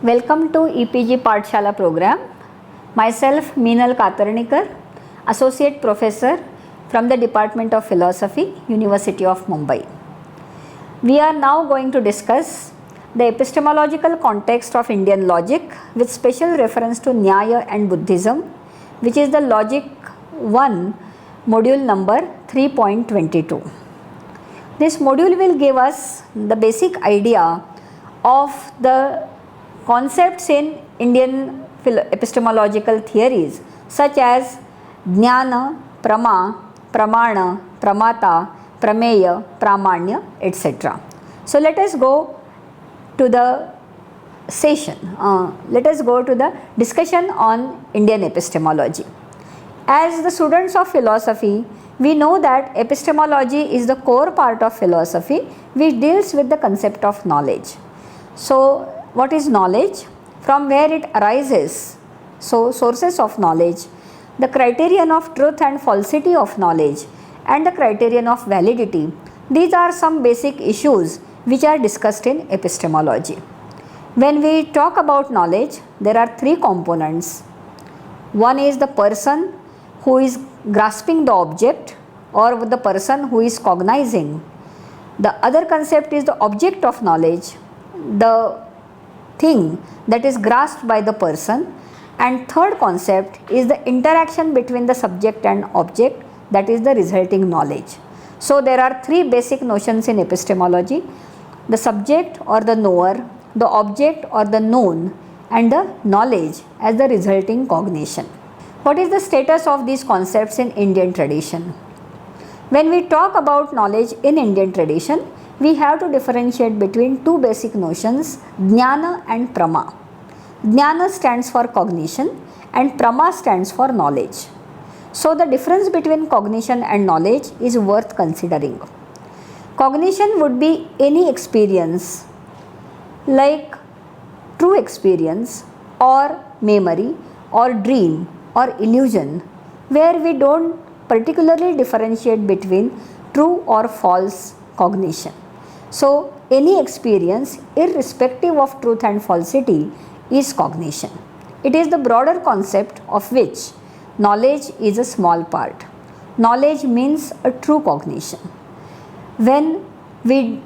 Welcome to EPG Pathshala program. Myself Meenal Katarnikar, Associate Professor from the Department of Philosophy, University of Mumbai. We are now going to discuss the epistemological context of Indian logic with special reference to Nyaya and Buddhism, which is the Logic 1 module number 3.22. This module will give us the basic idea of the concepts in Indian epistemological theories such as Jnana, Prama, Pramana, Pramata, Prameya, Pramanya, etc. So let us go to the session. Let us go to the discussion on Indian epistemology. As the students of philosophy, we know that epistemology is the core part of philosophy which deals with the concept of knowledge. So, what is knowledge? From where it arises? So, sources of knowledge, the criterion of truth and falsity of knowledge, and the criterion of validity. These are some basic issues which are discussed in epistemology. When we talk about knowledge, there are three components. One is the person who is grasping the object or the person who is cognizing. The other concept is the object of knowledge, the thing that is grasped by the person, and third concept is the interaction between the subject and object, that is the resulting knowledge. So there are three basic notions in epistemology: the subject or the knower, the object or the known, and the knowledge as the resulting cognition. What is the status of these concepts in Indian tradition? When we talk about knowledge in Indian tradition, we have to differentiate between two basic notions, Jnana and Prama. Jnana stands for cognition and Prama stands for knowledge. So the difference between cognition and knowledge is worth considering. Cognition would be any experience like true experience or memory or dream or illusion where we don't particularly differentiate between true or false cognition. So any experience irrespective of truth and falsity is cognition. It is the broader concept of which knowledge is a small part. Knowledge means a true cognition. When we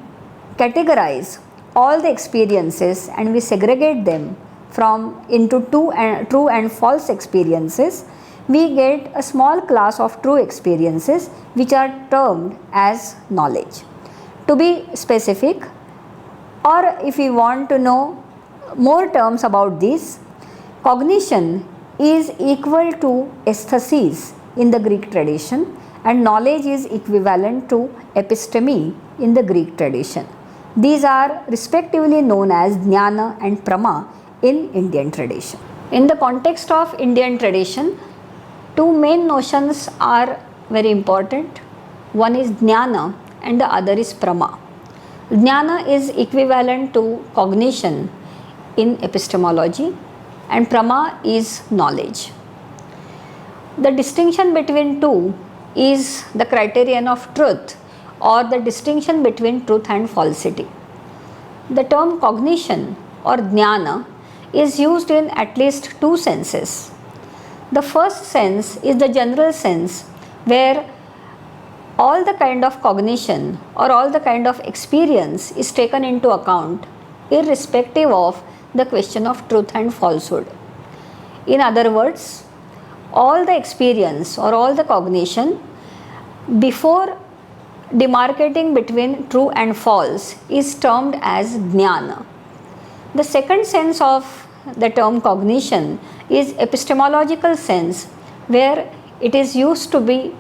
categorize all the experiences and we segregate them into true and false experiences, we get a small class of true experiences which are termed as knowledge. To be specific, or if we want to know more terms about this, cognition is equal to aesthesis in the Greek tradition and knowledge is equivalent to episteme in the Greek tradition. These are respectively known as Jnana and Prama in Indian tradition. In the context of Indian tradition, two main notions are very important. One is Jnana and the other is Prama. Jnana is equivalent to cognition in epistemology and Prama is knowledge. The distinction between two is the criterion of truth or the distinction between truth and falsity. The term cognition or Jnana is used in at least two senses. The first sense is the general sense where all the kind of cognition or all the kind of experience is taken into account irrespective of the question of truth and falsehood. In other words, all the experience or all the cognition before demarcating between true and false is termed as Jnana. The second sense of the term cognition is epistemological sense where it is used to be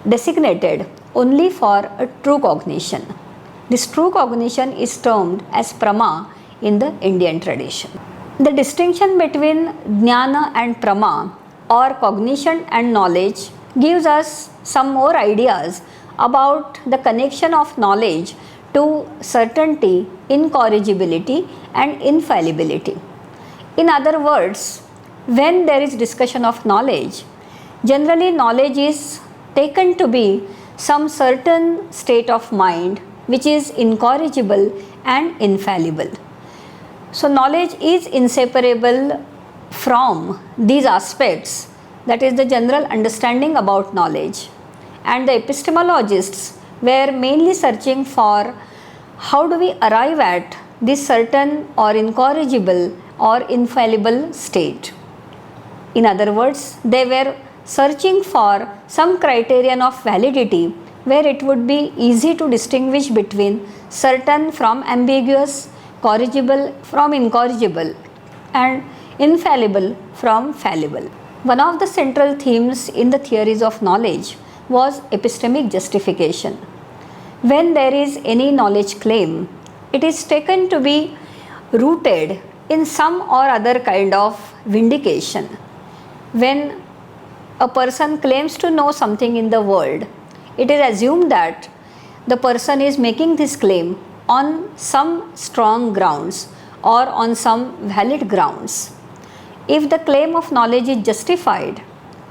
designated only for a true cognition. This true cognition is termed as Prama in the Indian tradition. The distinction between Jnana and Prama or cognition and knowledge gives us some more ideas about the connection of knowledge to certainty, incorrigibility and infallibility. In other words, when there is discussion of knowledge, generally knowledge is taken to be some certain state of mind which is incorrigible and infallible. So knowledge is inseparable from these aspects, that is the general understanding about knowledge, and the epistemologists were mainly searching for how do we arrive at this certain or incorrigible or infallible state. In other words, they were searching for some criterion of validity where it would be easy to distinguish between certain from ambiguous, corrigible from incorrigible, and infallible from fallible. One of the central themes in the theories of knowledge was epistemic justification. When there is any knowledge claim, it is taken to be rooted in some or other kind of vindication. When a person claims to know something in the world, it is assumed that the person is making this claim on some strong grounds or on some valid grounds. If the claim of knowledge is justified,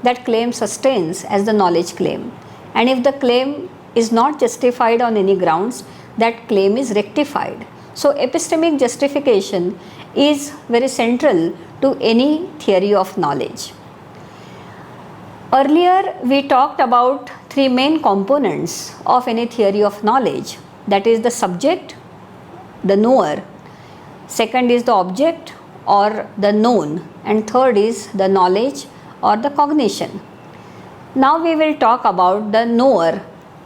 that claim sustains as the knowledge claim, and if the claim is not justified on any grounds, that claim is rectified. So epistemic justification is very central to any theory of knowledge. Earlier we talked about three main components of any theory of knowledge, that is the subject, the knower, second is the object or the known, and third is the knowledge or the cognition. Now we will talk about the knower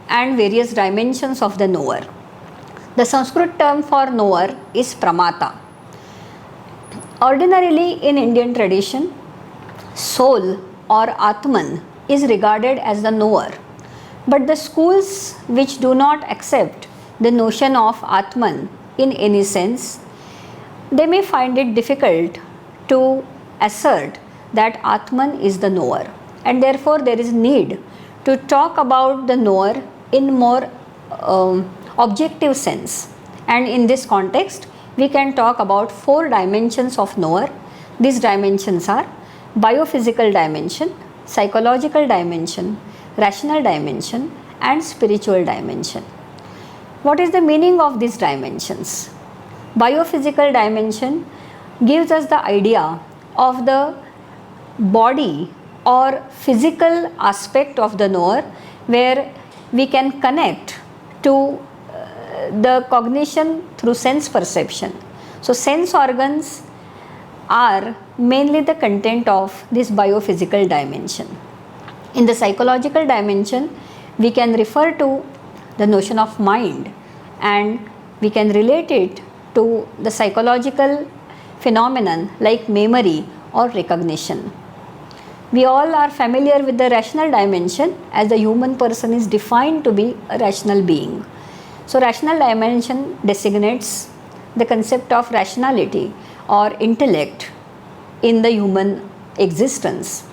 and various dimensions of the knower. The Sanskrit term for knower is pramata. Ordinarily in Indian tradition, soul or Atman is regarded as the knower, but the schools which do not accept the notion of Atman in any sense, they may find it difficult to assert that Atman is the knower, and therefore there is need to talk about the knower in more objective sense. And in this context, we can talk about four dimensions of knower. These dimensions are biophysical dimension, psychological dimension, rational dimension, and spiritual dimension. What is the meaning of these dimensions? Biophysical dimension gives us the idea of the body or physical aspect of the knower, where we can connect to the cognition through sense perception. So sense organs are mainly the content of this biophysical dimension. In the psychological dimension, we can refer to the notion of mind, and we can relate it to the psychological phenomenon like memory or recognition. We all are familiar with the rational dimension, as the human person is defined to be a rational being. So rational dimension designates the concept of rationality or intellect in the human existence.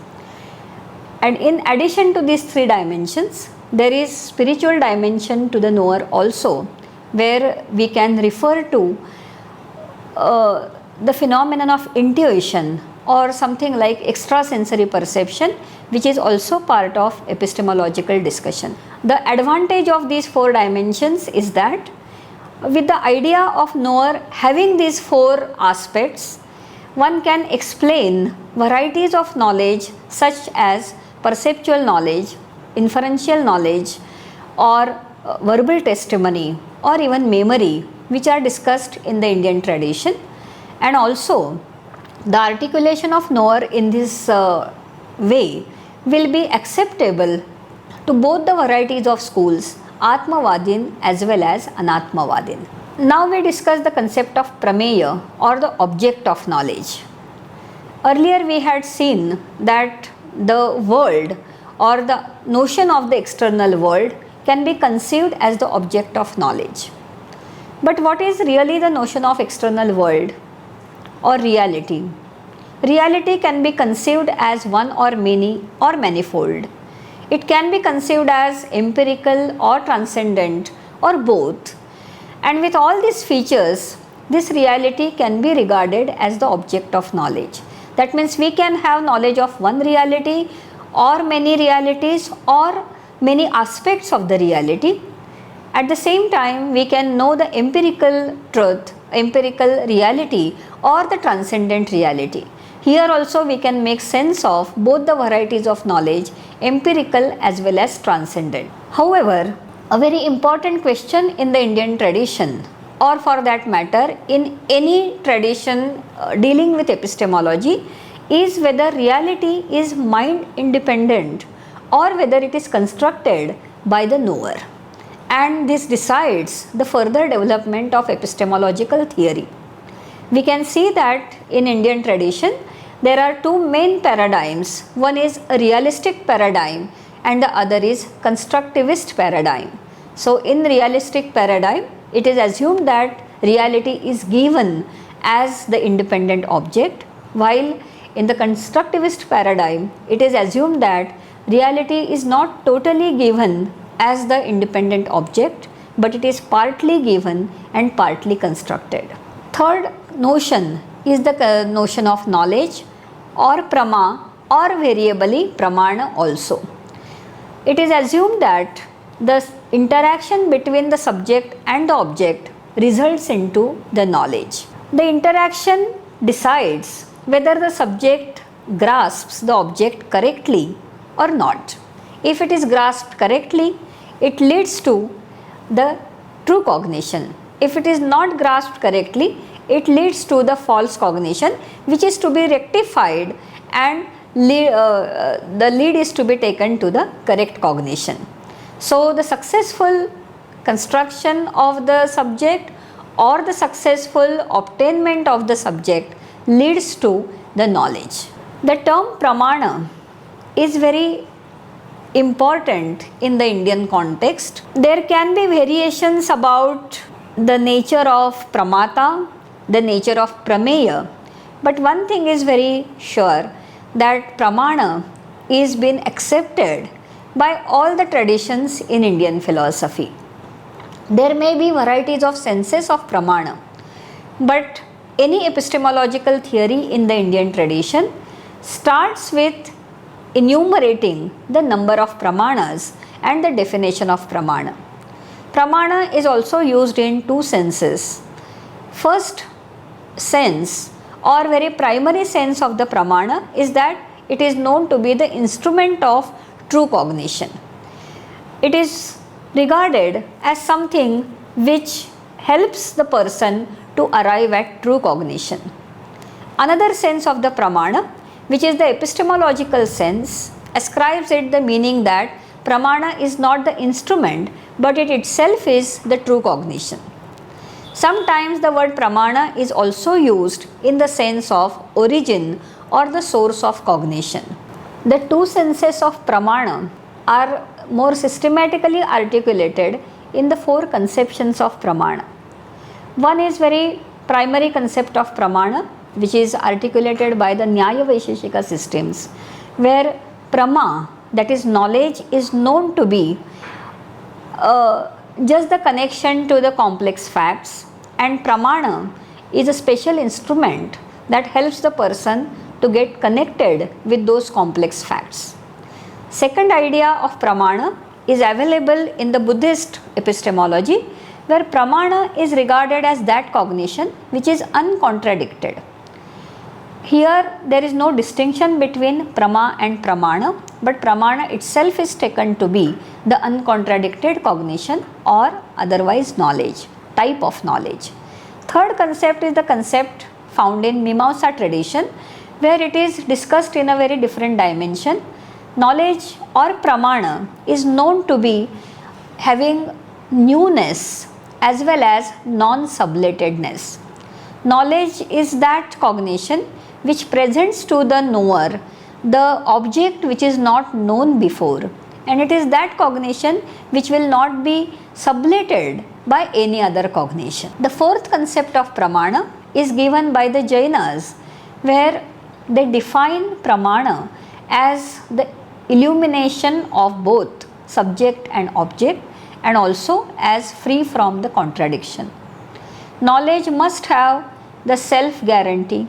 And in addition to these three dimensions, there is spiritual dimension to the knower also, where we can refer to the phenomenon of intuition or something like extrasensory perception, which is also part of epistemological discussion. The advantage of these four dimensions is that with the idea of knower having these four aspects, one can explain varieties of knowledge such as perceptual knowledge, inferential knowledge, or verbal testimony, or even memory, which are discussed in the Indian tradition. And also the articulation of knower in this way will be acceptable to both the varieties of schools, Atmavadin as well as Anatmavadin. Now we discuss the concept of prameya or the object of knowledge. Earlier we had seen that the world or the notion of the external world can be conceived as the object of knowledge. But what is really the notion of external world or reality? Reality can be conceived as one or many or manifold. It can be conceived as empirical or transcendent or both. And with all these features, this reality can be regarded as the object of knowledge. That means we can have knowledge of one reality or many realities or many aspects of the reality. At the same time, we can know the empirical truth, empirical reality or the transcendent reality. Here also we can make sense of both the varieties of knowledge, empirical as well as transcendent. However, a very important question in the Indian tradition, or for that matter in any tradition dealing with epistemology, is whether reality is mind independent or whether it is constructed by the knower. And this decides the further development of epistemological theory. We can see that in Indian tradition there are two main paradigms. One is a realistic paradigm and the other is constructivist paradigm. So in realistic paradigm, it is assumed that reality is given as the independent object, while in the constructivist paradigm, it is assumed that reality is not totally given as the independent object, but it is partly given and partly constructed. Third notion is the notion of knowledge or prama, or variably pramana also. It is assumed that the interaction between the subject and the object results into the knowledge. The interaction decides whether the subject grasps the object correctly or not. If it is grasped correctly, it leads to the true cognition. If it is not grasped correctly, it leads to the false cognition, which is to be rectified, and the lead is to be taken to the correct cognition. So the successful construction of the subject or the successful obtainment of the subject leads to the knowledge. The term pramana is very important in the Indian context. There can be variations about the nature of pramata, the nature of prameya, but one thing is very sure, that pramana is been accepted by all the traditions in Indian philosophy. There may be varieties of senses of pramana, but any epistemological theory in the Indian tradition starts with enumerating the number of pramanas and the definition of pramana. Pramana is also used in two senses. First sense, or very primary sense of the pramana, is that it is known to be the instrument of true cognition. It is regarded as something which helps the person to arrive at true cognition. Another sense of the pramana, which is the epistemological sense, ascribes it the meaning that pramana is not the instrument, but it itself is the true cognition. Sometimes the word pramana is also used in the sense of origin or the source of cognition. The two senses of pramana are more systematically articulated in the four conceptions of pramana. One is very primary concept of pramana, which is articulated by the Nyaya Vaisheshika systems, where prama, that is knowledge, is known to be just the connection to the complex facts, and pramana is a special instrument that helps the person to get connected with those complex facts. Second idea of pramana is available in the Buddhist epistemology, where pramana is regarded as that cognition which is uncontradicted. Here there is no distinction between prama and pramana, but pramana itself is taken to be the uncontradicted cognition or otherwise knowledge, type of knowledge. Third concept is the concept found in Mimamsa tradition, where it is discussed in a very different dimension. Knowledge or pramana is known to be having newness as well as non-sublatedness. Knowledge is that cognition which presents to the knower the object which is not known before, and it is that cognition which will not be sublated by any other cognition. The fourth concept of pramana is given by the Jainas, where they define pramana as the illumination of both subject and object, and also as free from the contradiction. Knowledge must have the self-guarantee,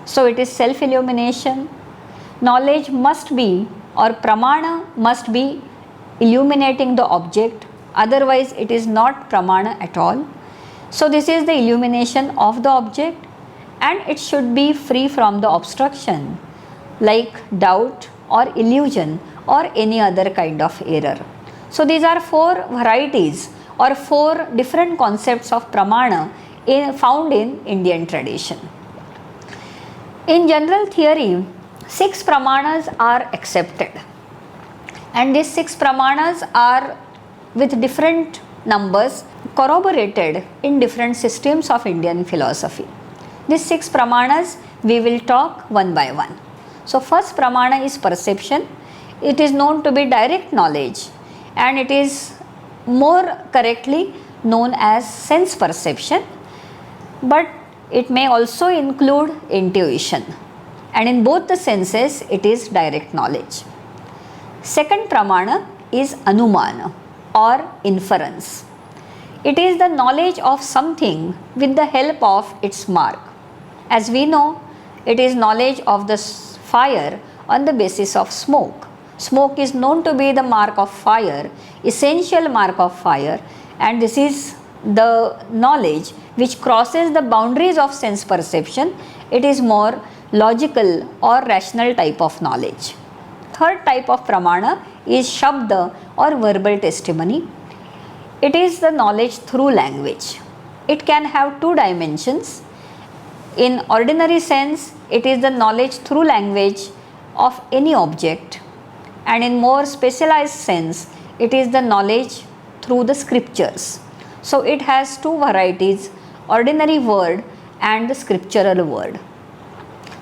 so it is self-illumination. Knowledge must be, or pramana must be, illuminating the object, otherwise it is not pramana at all. So this is the illumination of the object, and it should be free from the obstruction like doubt or illusion or any other kind of error. So these are four varieties or four different concepts of pramana found in Indian tradition. In general theory, 6 pramanas are accepted, and these 6 pramanas are with different numbers corroborated in different systems of Indian philosophy. These 6 pramanas we will talk one by one. So first pramana is perception. It is known to be direct knowledge, and it is more correctly known as sense perception, but it may also include intuition, and in both the senses it is direct knowledge. Second pramana is anumana or inference. It is the knowledge of something with the help of its mark. As we know, it is knowledge of the fire on the basis of smoke. Smoke is known to be the mark of fire, essential mark of fire, and this is the knowledge which crosses the boundaries of sense perception. It is more logical or rational type of knowledge. Third type of pramana is shabda or verbal testimony. It is the knowledge through language. It can have 2 dimensions. In ordinary sense, it is the knowledge through language of any object, and in more specialized sense, it is the knowledge through the scriptures. So it has 2 varieties, ordinary word and the scriptural word.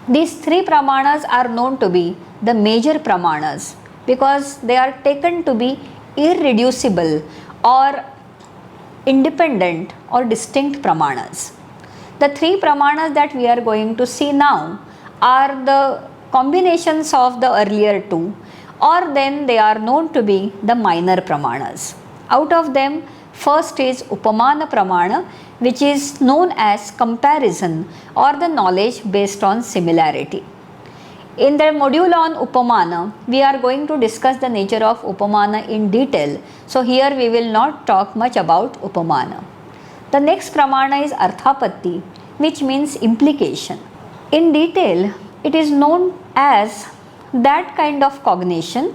These 3 pramanas are known to be the major pramanas because they are taken to be irreducible or independent or distinct pramanas. The 3 pramanas that we are going to see now are the combinations of the earlier 2, or then they are known to be the minor pramanas. Out of them, first is upamana pramana, which is known as comparison or the knowledge based on similarity. In the module on upamana, we are going to discuss the nature of upamana in detail. So here we will not talk much about upamana. The next pramana is arthapatti, which means implication. In detail, it is known as that kind of cognition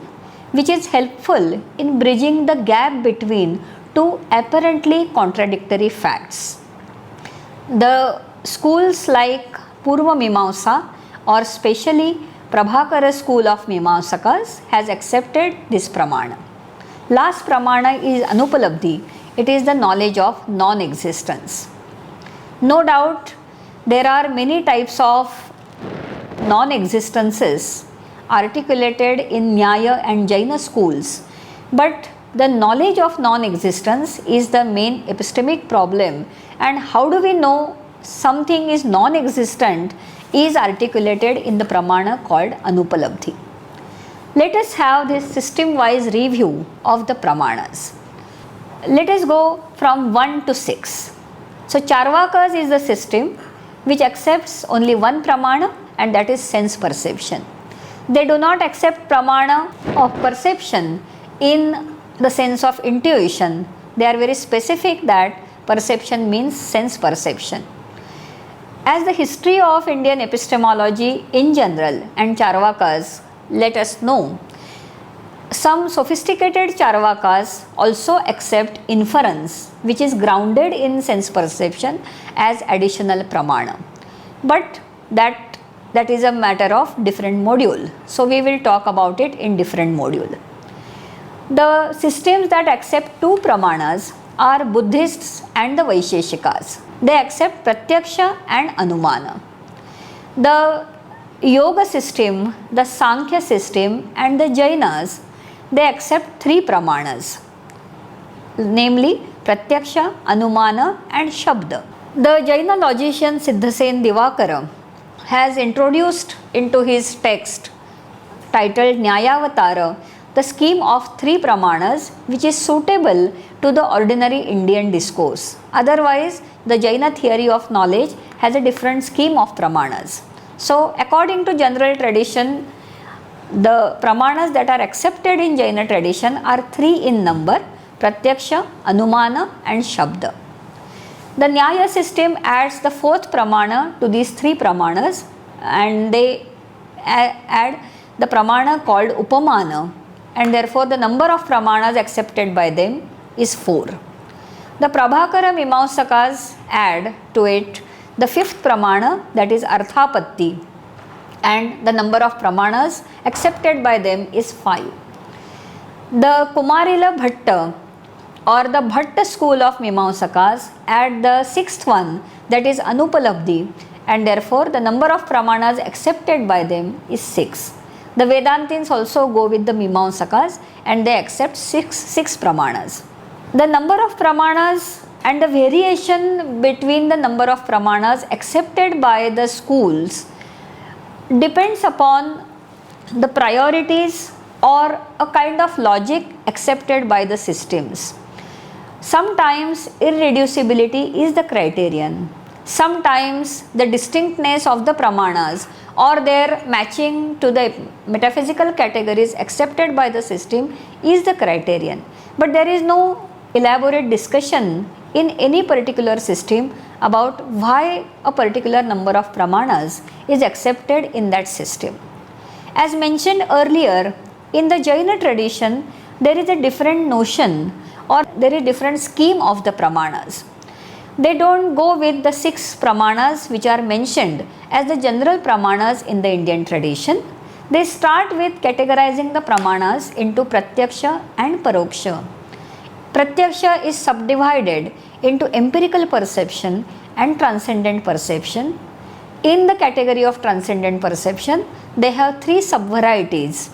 which is helpful in bridging the gap between 2 apparently contradictory facts. The schools like Purva Mimamsa or specially Prabhakara school of Mimamsakas has accepted this pramana. Last pramana is Anupalabdhi. It is the knowledge of non-existence. No doubt there are many types of non-existences articulated in Nyaya and Jaina schools, but the knowledge of non-existence is the main epistemic problem, and how do we know something is non-existent is articulated in the pramana called Anupalabdhi. Let us have this system-wise review of the pramanas. Let us go from 1 to 6. So Charvakas is the system which accepts only one pramana, and that is sense perception. They do not accept pramana of perception in the sense of intuition. They are very specific that perception means sense perception. As the history of Indian epistemology in general and Charvakas let us know, some sophisticated Charvakas also accept inference, which is grounded in sense perception, as additional pramana. But that is a matter of different module. So we will talk about it in different module. The systems that accept 2 pramanas are Buddhists and the Vaisheshikas. They accept Pratyaksha and Anumana. The Yoga system, the Sankhya system and the Jainas, they accept 3 pramanas, namely Pratyaksha, Anumana and Shabda. The Jaina logician Siddhasen Divakara has introduced into his text titled Nyayavatara the scheme of 3 pramanas which is suitable to the ordinary Indian discourse. Otherwise, the Jaina theory of knowledge has a different scheme of pramanas. So, according to general tradition, the pramanas that are accepted in Jaina tradition are 3 in number: Pratyaksha, Anumana and Shabda. The Nyaya system adds the fourth pramana to these three pramanas, and they add the pramana called upamana, and therefore the number of pramanas accepted by them is 4. The Prabhakara Mimamsakas add to it the fifth pramana, that is Arthapatti, and the number of pramanas accepted by them is 5. The Kumarila Bhatta or the Bhatta school of Mimamsakas add the sixth one, that is Anupalabdhi, and therefore the number of pramanas accepted by them is 6. The Vedantins also go with the Mimamsakas and they accept six pramanas. The number of pramanas and the variation between the number of pramanas accepted by the schools depends upon the priorities or a kind of logic accepted by the systems. Sometimes irreducibility is the criterion. Sometimes the distinctness of the pramanas or their matching to the metaphysical categories accepted by the system is the criterion. But there is no elaborate discussion in any particular system about why a particular number of pramanas is accepted in that system. As mentioned earlier, in the Jaina tradition, there is a different notion or there is different scheme of the pramanas. They don't go with the 6 pramanas which are mentioned as the general pramanas in the Indian tradition. They start with categorizing the pramanas into Pratyaksha and Paroksha. Pratyaksha is subdivided into empirical perception and transcendent perception. In the category of transcendent perception, they have 3 sub-varieties.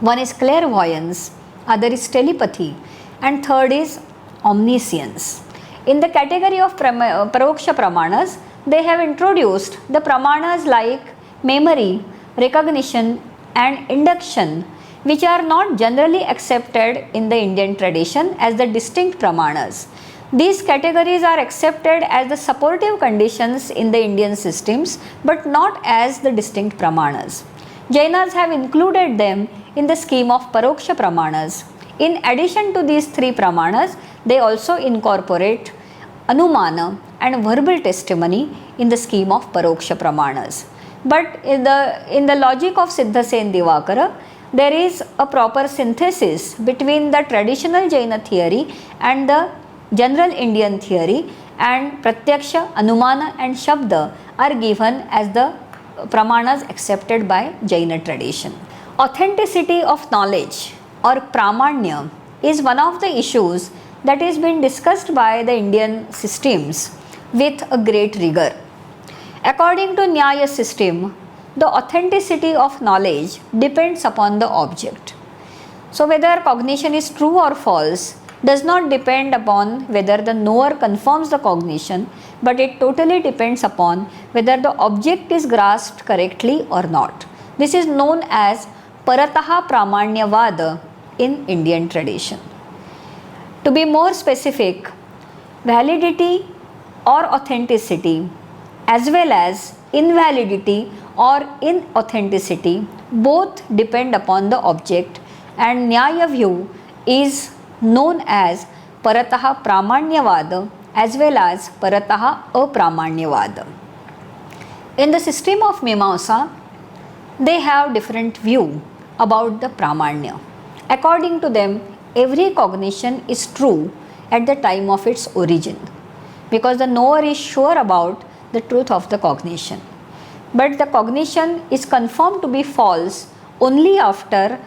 One is clairvoyance, other is telepathy, and third is omniscience. In the category of Paroksha Pramanas, they have introduced the Pramanas like memory, recognition and induction, which are not generally accepted in the Indian tradition as the distinct Pramanas. These categories are accepted as the supportive conditions in the Indian systems but not as the distinct Pramanas. Jainas have included them in the scheme of Paroksha Pramanas. In addition to these 3 Pramanas, they also incorporate Anumana and verbal testimony in the scheme of Paroksha Pramanas. But in the logic of Siddhasen Divakara, there is a proper synthesis between the traditional Jaina theory and the general Indian theory, and Pratyaksha, Anumana and Shabda are given as the Pramanas accepted by Jaina tradition. Authenticity of knowledge or Pramanya is one of the issues that is being discussed by the Indian systems with a great rigor. According to Nyaya system, the authenticity of knowledge depends upon the object. So whether cognition is true or false does not depend upon whether the knower confirms the cognition, but it totally depends upon whether the object is grasped correctly or not. This is known as Parataha Pramanyavada in Indian tradition. To be more specific, validity or authenticity as well as invalidity or inauthenticity both depend upon the object, and Nyaya view is known as Parataha Pramanyavada as well as Parataha Apramanyavada. In the system of Mimamsa, they have different view about the Pramanya. According to them, every cognition is true at the time of its origin because the knower is sure about the truth of the cognition. But the cognition is confirmed to be false only after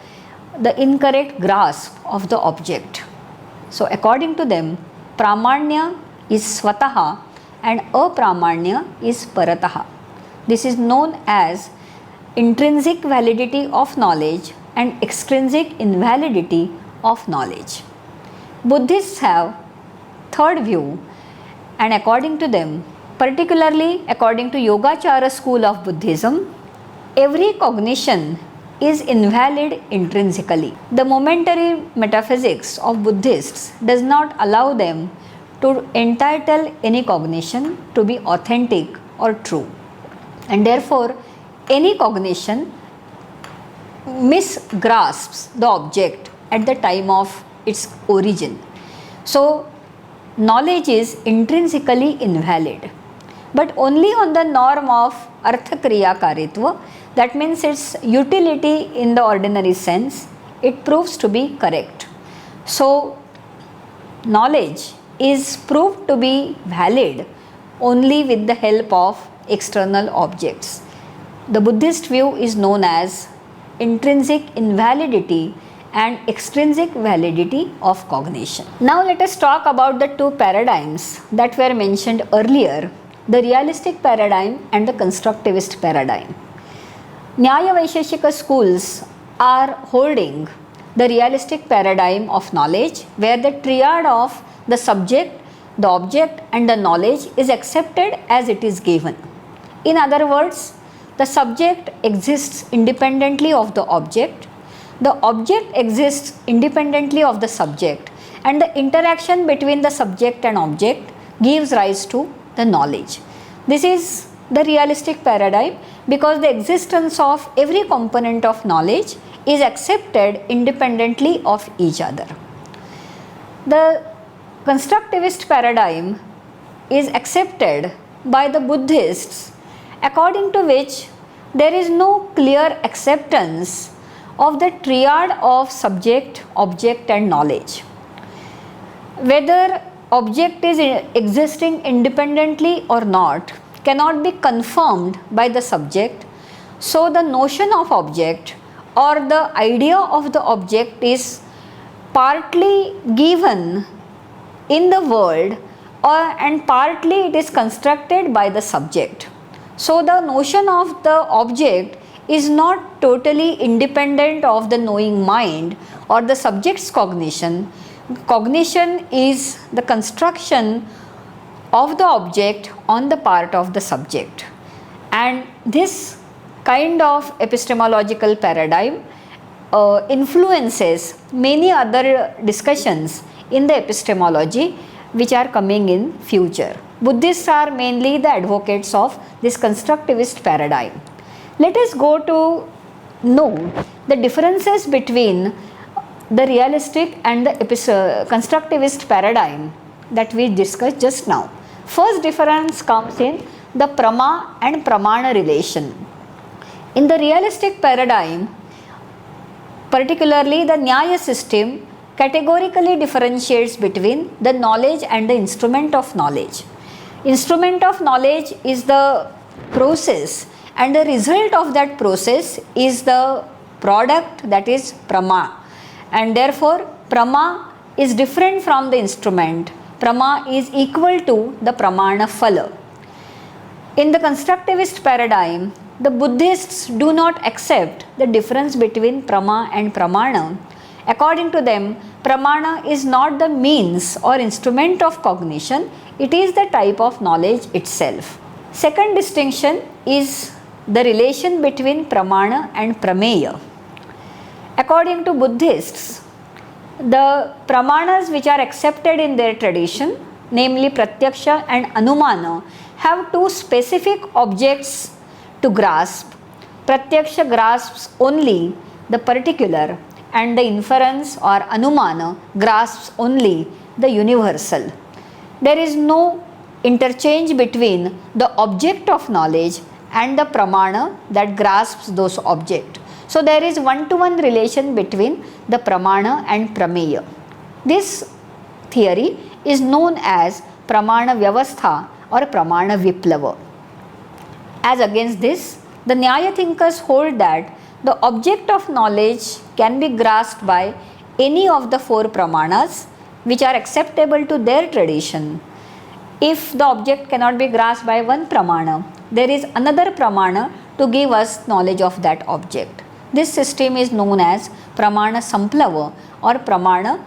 the incorrect grasp of the object. So according to them, Pramanya is Swataha and Apramanya is Parataha. This is known as intrinsic validity of knowledge and extrinsic invalidity of knowledge. Buddhists have third view, and according to them, particularly according to Yogacara school of Buddhism, every cognition is invalid intrinsically. The momentary metaphysics of Buddhists does not allow them to entitle any cognition to be authentic or true, and therefore any cognition misgrasps the object at the time of its origin. So knowledge is intrinsically invalid, but only on the norm of arthakriya karitva, that means its utility in the ordinary sense, it proves to be correct. So, knowledge is proved to be valid only with the help of external objects. The Buddhist view is known as intrinsic invalidity and extrinsic validity of cognition. Now let us talk about the two paradigms that were mentioned earlier, the realistic paradigm and the constructivist paradigm. Nyaya Vaisheshika schools are holding the realistic paradigm of knowledge, where the triad of the subject, the object and the knowledge is accepted as it is given. In other words, the subject exists independently of the object exists independently of the subject, and the interaction between the subject and object gives rise to the knowledge. This is the realistic paradigm because the existence of every component of knowledge is accepted independently of each other. The constructivist paradigm is accepted by the Buddhists, according to which there is no clear acceptance of the triad of subject, object and knowledge. Whether object is existing independently or not cannot be confirmed by the subject, so the notion of object or the idea of the object is partly given in the world and partly it is constructed by the subject. So the notion of the object is not totally independent of the knowing mind or the subject's cognition. Cognition is the construction of the object on the part of the subject, and this kind of epistemological paradigm influences many other discussions in the epistemology which are coming in future. Buddhists are mainly the advocates of this constructivist paradigm. Let us go to know the differences between the realistic and the constructivist paradigm that we discussed just now. First difference comes in the prama and pramana relation. In the realistic paradigm, particularly the Nyaya system categorically differentiates between the knowledge and the instrument of knowledge. Instrument of knowledge is the process, and the result of that process is the product, that is prama, and therefore prama is different from the instrument. Prama is equal to the pramana phala. In the constructivist paradigm, the Buddhists do not accept the difference between prama and pramana. According to them, pramana is not the means or instrument of cognition, it is the type of knowledge itself. Second distinction is the relation between pramana and prameya. According to Buddhists, the pramanas which are accepted in their tradition, namely pratyaksha and anumana, have two specific objects to grasp. Pratyaksha grasps only the particular, and the inference or anumana grasps only the universal. There is no interchange between the object of knowledge and the pramana that grasps those objects. So there is one-to-one relation between the pramana and prameya. This theory is known as pramana vyavastha or pramana viplava. As against this, the Nyaya thinkers hold that the object of knowledge can be grasped by any of the four pramanas which are acceptable to their tradition. If the object cannot be grasped by one pramana, there is another pramana to give us knowledge of that object. This system is known as pramana samplava or pramana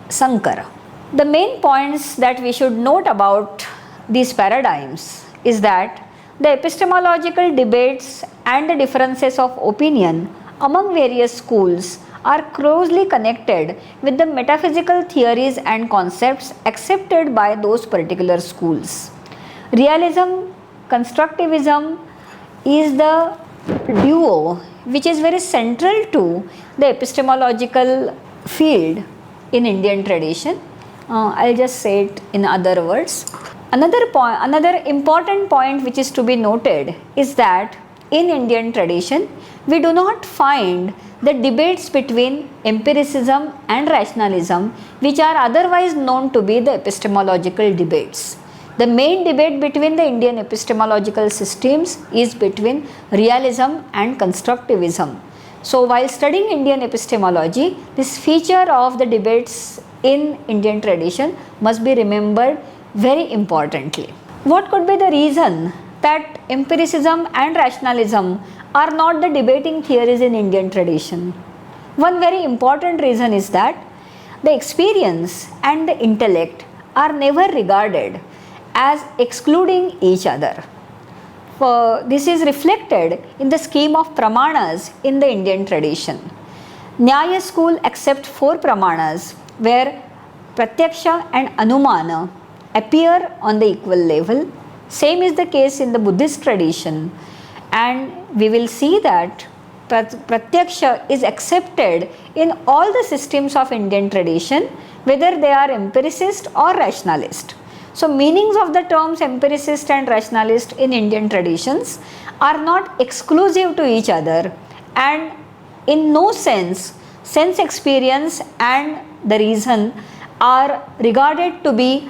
sankara. The main points that we should note about these paradigms is that the epistemological debates and the differences of opinion among various schools are closely connected with the metaphysical theories and concepts accepted by those particular schools. Realism, constructivism is the duo which is very central to the epistemological field in Indian tradition, I'll just say it in other words. Another important point which is to be noted is that in Indian tradition, we do not find the debates between empiricism and rationalism, which are otherwise known to be the epistemological debates. The main debate between the Indian epistemological systems is between realism and constructivism. So, while studying Indian epistemology, this feature of the debates in Indian tradition must be remembered very importantly. What could be the reason that empiricism and rationalism are not the debating theories in Indian tradition? One very important reason is that the experience and the intellect are never regarded as excluding each other. This is reflected in the scheme of pramanas in the Indian tradition. Nyaya school accepts 4 pramanas where pratyaksha and anumana appear on the equal level. Same is the case in the Buddhist tradition, and we will see that pratyaksha is accepted in all the systems of Indian tradition, whether they are empiricist or rationalist. So, meanings of the terms empiricist and rationalist in Indian traditions are not exclusive to each other, and in no sense experience and the reason are regarded to be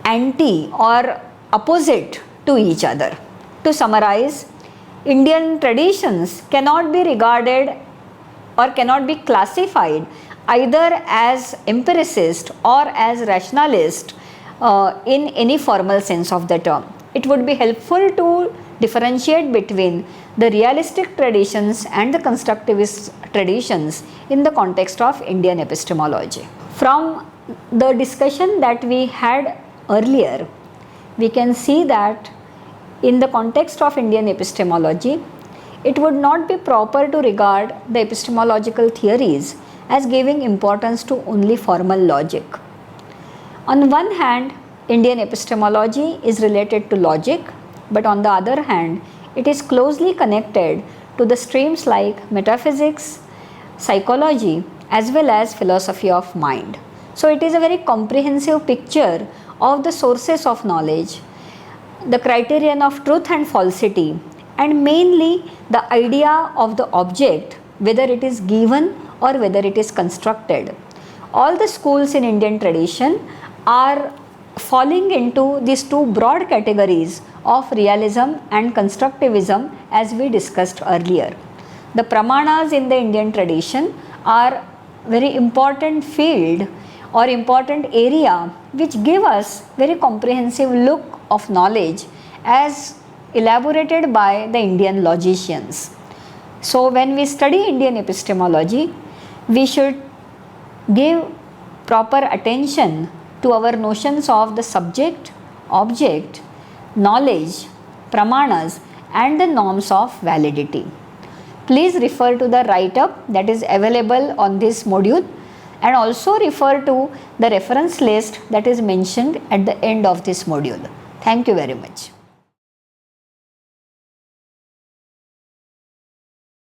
anti or opposite to each other. To summarize, Indian traditions cannot be regarded or cannot be classified either as empiricist or as rationalist in any formal sense of the term. It would be helpful to differentiate between the realistic traditions and the constructivist traditions in the context of Indian epistemology. From the discussion that we had earlier, we can see that in the context of Indian epistemology, it would not be proper to regard the epistemological theories as giving importance to only formal logic. On one hand, Indian epistemology is related to logic, but on the other hand, it is closely connected to the streams like metaphysics, psychology, as well as philosophy of mind. So, it is a very comprehensive picture of the sources of knowledge, the criterion of truth and falsity, and mainly the idea of the object, whether it is given or whether it is constructed. All the schools in Indian tradition are falling into these 2 broad categories of realism and constructivism, as we discussed earlier. The pramanas in the Indian tradition are very important field or important area which give us very comprehensive look of knowledge as elaborated by the Indian logicians. So, when we study Indian epistemology, we should give proper attention to our notions of the subject, object, knowledge, pramanas, and the norms of validity. Please refer to the write-up that is available on this module, and also refer to the reference list that is mentioned at the end of this module. Thank you very much.